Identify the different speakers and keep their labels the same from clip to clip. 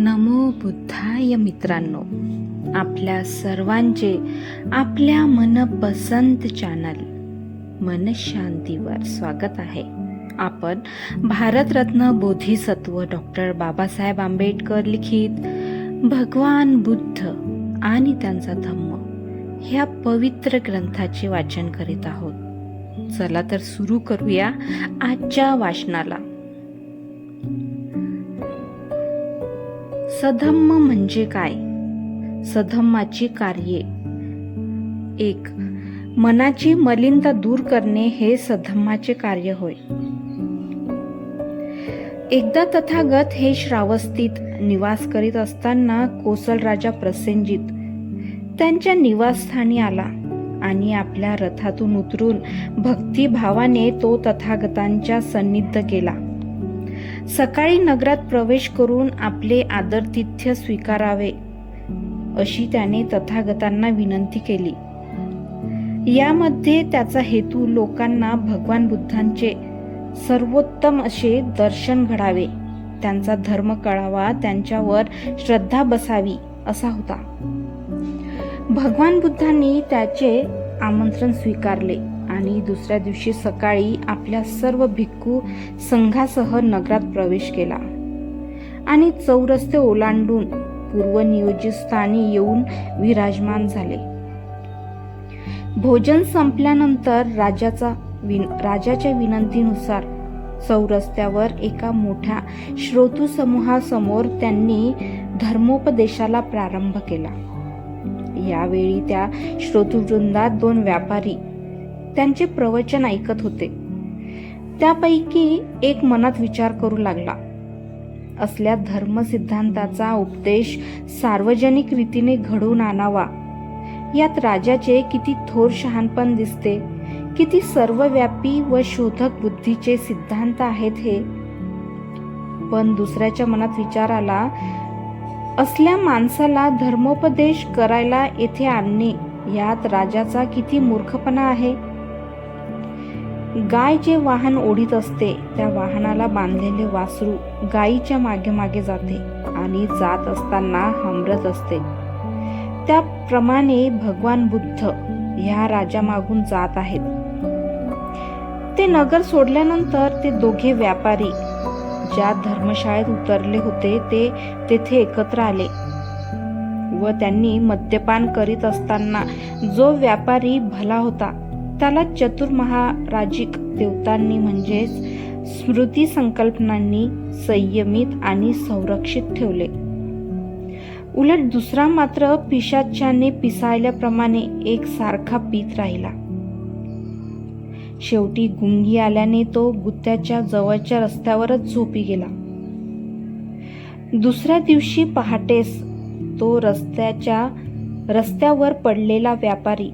Speaker 1: नमो बुद्धाय मित्रांनो, आपल्या सर्वांचे आपल्या मनपसंत चॅनल मनशांतीवर स्वागत आहे. आपण भारतरत्न बोधिसत्व डॉक्टर बाबासाहेब आंबेडकर लिखित भगवान बुद्ध आणि त्यांचा धम्म ह्या पवित्र ग्रंथाचे वाचन करीत आहोत. चला तर सुरू करूया आजच्या वाचनाला. सधम्म म्हणजे काय? सधम्माची कार्ये. 1. मनाची मलिनता दूर करणे हे सधम्माचे कार्य होय. एकदा तथागत हे श्रावस्तीत निवास करीत असताना कोसल राजा प्रसेनजित त्यांच्या निवासस्थानी आला आणि आपल्या रथातून उतरून भक्तिभावाने तो तथागतांच्या सन्निध गेला. सकाळी नगरात प्रवेश करून आपले आदरातिथ्य स्वीकारावे अशी त्याने तथागतांना विनंती केली. यामध्ये त्याचा हेतू लोकांना भगवान बुद्धांचे सर्वोत्तम असे दर्शन घडावे, त्यांचा धर्म कळावा, त्यांच्यावर श्रद्धा बसावी असा होता. भगवान बुद्धांनी त्याचे आमंत्रण स्वीकारले आणि दुसऱ्या दिवशी सकाळी आपल्या सर्व भिक्खू संघासह नगरात प्रवेश केला आणि चौरस्ते ओलांडून पूर्वनियोजित स्थानी येऊन विराजमान झाले. भोजन संपल्यानंतर राजाच्या विनंतीनुसार चौरस्त्यावर एका मोठ्या श्रोतू समूहासमोर त्यांनी धर्मोपदेशाला प्रारंभ केला. यावेळी त्या श्रोतृवृंदात 2 व्यापारी त्यांचे प्रवचन ऐकत होते. त्यापैकी एक मनात विचार करू लागला, असल्या धर्म सिद्धांताचा उपदेश सार्वजनिक रीतीने घडवून आणावा. यात राजाचे किती थोर शहाणपण दिसते, किती सर्वव्यापी व शोधक बुद्धीचे सिद्धांत आहेत हे. पण दुसऱ्याच्या मनात विचार आला, असल्या माणसाला धर्मोपदेश करायला येथे आणणे यात राजाचा किती मूर्खपणा आहे. गाय जे वाहन ओढीत असते त्या वाहनाला बांधलेले वासरू गायीच्या मागे मागे जाते आणि जात असताना हमरत असते. त्याप्रमाणे भगवान बुद्ध ह्या राजामागून जात आहेत. ते नगर सोडल्यानंतर ते दोघे व्यापारी ज्या धर्मशाळेत उतरले होते ते तेथे एकत्र आले व त्यांनी मद्यपान करीत असताना जो व्यापारी भला होता त्याला चतुर महाराजिक देवतांनी म्हणजेच स्मृती संकल्पनांनी संयमित आणि संरक्षित ठेवले. उलट दुसरा मात्र पिशाच्याने पिसाळल्याप्रमाणे एक सारखा पीत राहिला. शेवटी गुंगी आल्याने तो गुत्त्याच्या जवळच्या रस्त्यावरच झोपी गेला. दुसऱ्या दिवशी पहाटेस तो रस्त्यावर पडलेला व्यापारी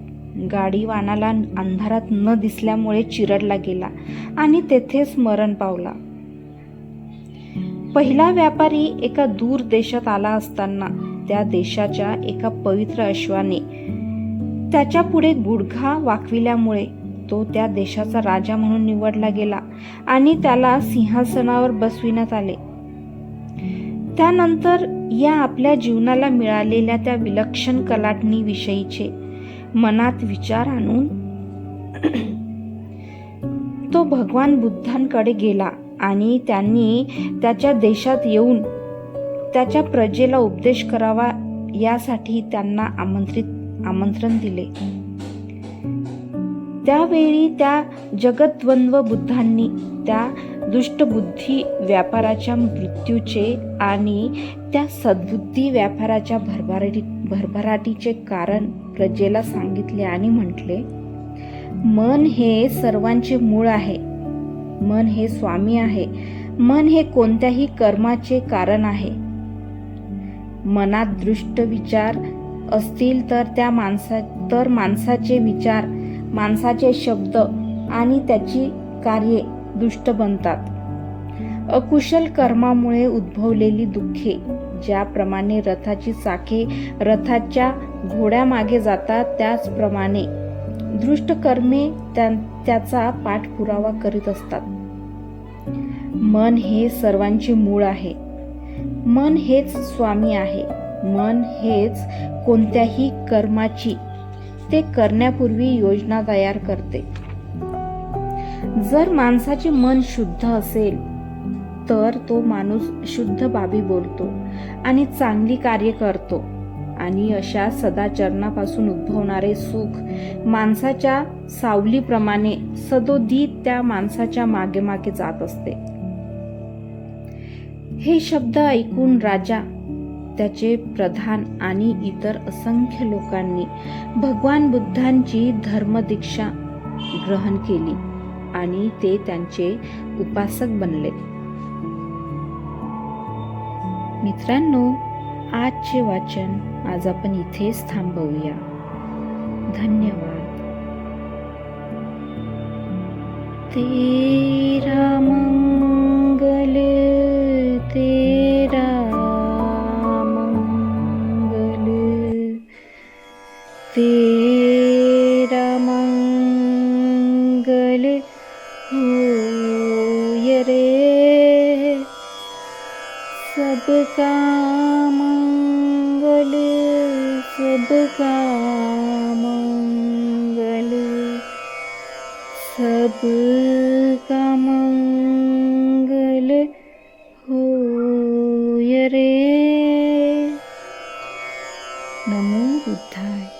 Speaker 1: गाडीवानाला अंधारात न दिसल्यामुळे चिरडला गेला आणि तेथेच मरण पावला. पहिला व्यापारी एका दूर देशात आला असताना त्या देशाच्या एका पवित्र अश्वाने त्याच्या पुढे गुडघा वाकविल्यामुळे तो त्या देशाचा राजा म्हणून निवडला गेला आणि त्याला सिंहासनावर बसविण्यात आले. त्यानंतर या आपल्या जीवनाला मिळालेल्या त्या विलक्षण कलाटणी विषयीचे मनात विचार आणून तो भगवान बुद्धांकडे गेला आणि त्यांनी त्याच्या देशात येऊन त्याच्या प्रजेला उपदेश करावा यासाठी त्यांना आमंत्रण दिले. त्यावेळी त्या जगद्वंद्व बुद्धांनी त्या दुष्टबुद्धी व्यापाराच्या मृत्यूचे आणि त्या सद्बुद्धी व्यापाराच्या भरभराटीचे कारण प्रजेला सांगितले आणि म्हटले, मन हे सर्वांचे मूळ आहे, मन हे स्वामी आहे, मन हे कोणत्याही कर्माचे कारण आहे. मनात दृष्ट विचार असतील तर माणसाचे विचार, माणसाचे शब्द आणि त्याची कार्ये दुष्ट बनतात. अकुशल कर्मामुळे उद्भवलेली दुःखे ज्याप्रमाणे रथाची चाके रथाच्या घोड्यामागे जातात त्याचप्रमाणे दृष्ट कर्मे त्याचा पाठपुरावा करीत असतात. मन हे सर्वांचे मूळ आहे. मन हेच स्वामी आहे. मन हेच कोणत्याही कर्माची ते करण्यापूर्वी योजना तयार करते. जर माणसाचे मन शुद्ध असेल तर तो माणूस शुद्ध बाबी बोलतो आणि चांगली कार्य करतो, आणि अशा सदाचरणापासून उद्भवणारे सुख माणसाच्या सावलीप्रमाणे सदोदित त्या माणसाच्या मागे मागे जात असते. हे शब्द ऐकून राजा, त्याचे प्रधान आणि इतर असंख्य लोकांनी भगवान बुद्धांची धर्मदीक्षा ग्रहण केली आणि ते त्यांचे उपासक बनले. मित्रांनो, आजचे वाचन आज आपण इथेच थांबवूया. धन्यवाद. तेरा मंगल, तेरा मंगल, तेरा मंगल होय रे. सबका मंगल, सबका मंगल, सबका मंगल होय रे. नमो बुद्धाय.